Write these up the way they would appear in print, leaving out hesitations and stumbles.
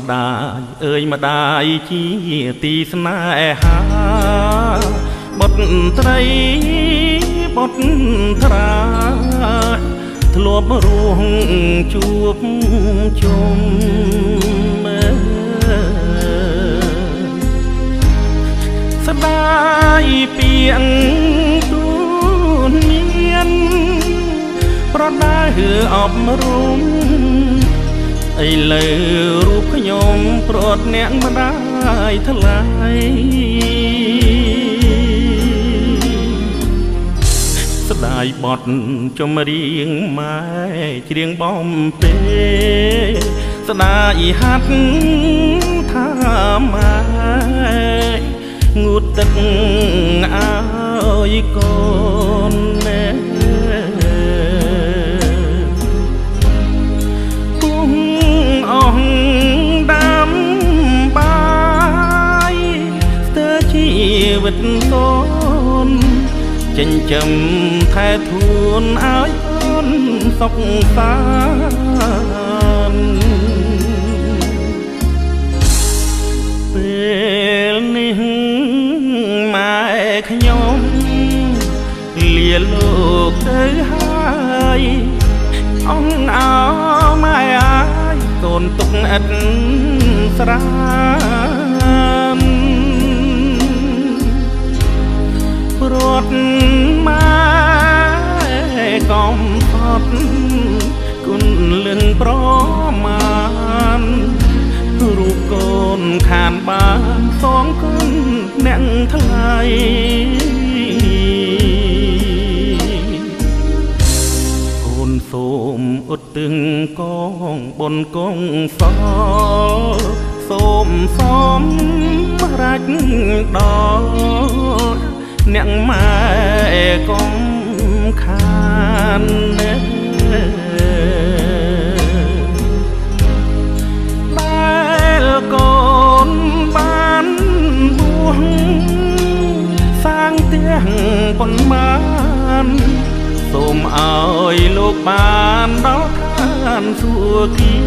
ម្ដាយអើយម្ដាយជាទីស្នេហាបុត្រីបុត្រាធ្លាប់រស់ជួបជុំស្ដាយពីអងទូនមានប្រដៅអប់រំឥឡូវរូបខ្ញុំប្រត់អ្នកម្ដាយថ្លៃស្ដាយបត់ចំរៀងម៉ែច្រៀងបំពេស្ដាយហាត់ថាម៉ែងូតទឹកអើយកូនណែពុំអងដាំបាយស្ទើរជីវិតកូនចិញ្ចឹមថែធួនឲ្យអូនសុខសាន្តពេលនេះម៉ែខ្ញុំលាលោកទៅហើយអងអើម៉ែអើយកូនទុកឥតស្រានព្រោះម៉ែកំផត់គុណលឹងប្រមាណរូបកូនខានបានសងគុណអ្នកថ្លៃកូនសូមឧទ្ទិសកងបុណ្យកងសលសូមសំរាច់ដល់អ្នកម៉ែកុំខានដែលកូនបានបួងសាងផ្ទះប៉ុន្មានសូមឲ្យលោកបានដល់ឋានសួគ៌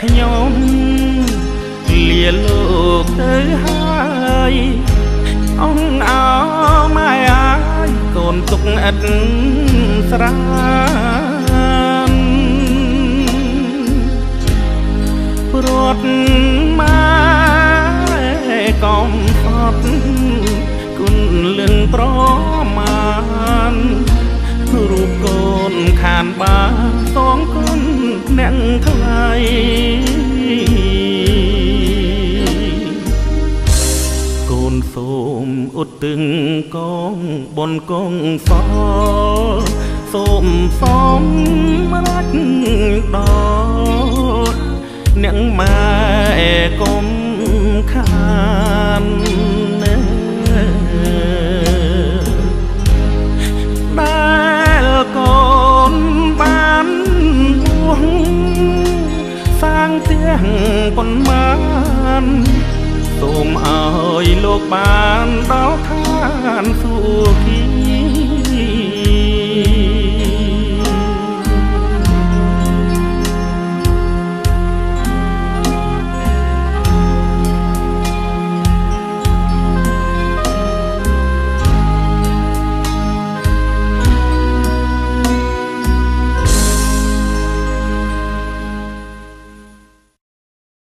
ខ្ញុំលាលោកទៅហើយអងអើម៉ែអើយកូនទុកឥតស្រានព្រោះម៉ែកំផត់គុណលឹងប្រមាណរូបកូនខានបានសងគុណអ្នកថ្លៃកូនសូមឧទ្ទិសកងបុណ្យកងសលសូមសំរាច់ដល់អ្នកម៉ែកុំខានដែលកូនបានបួងសាងផ្ទះប៉ុន្មានសូមឲ្យលោកបានដល់ឋានសួគ៌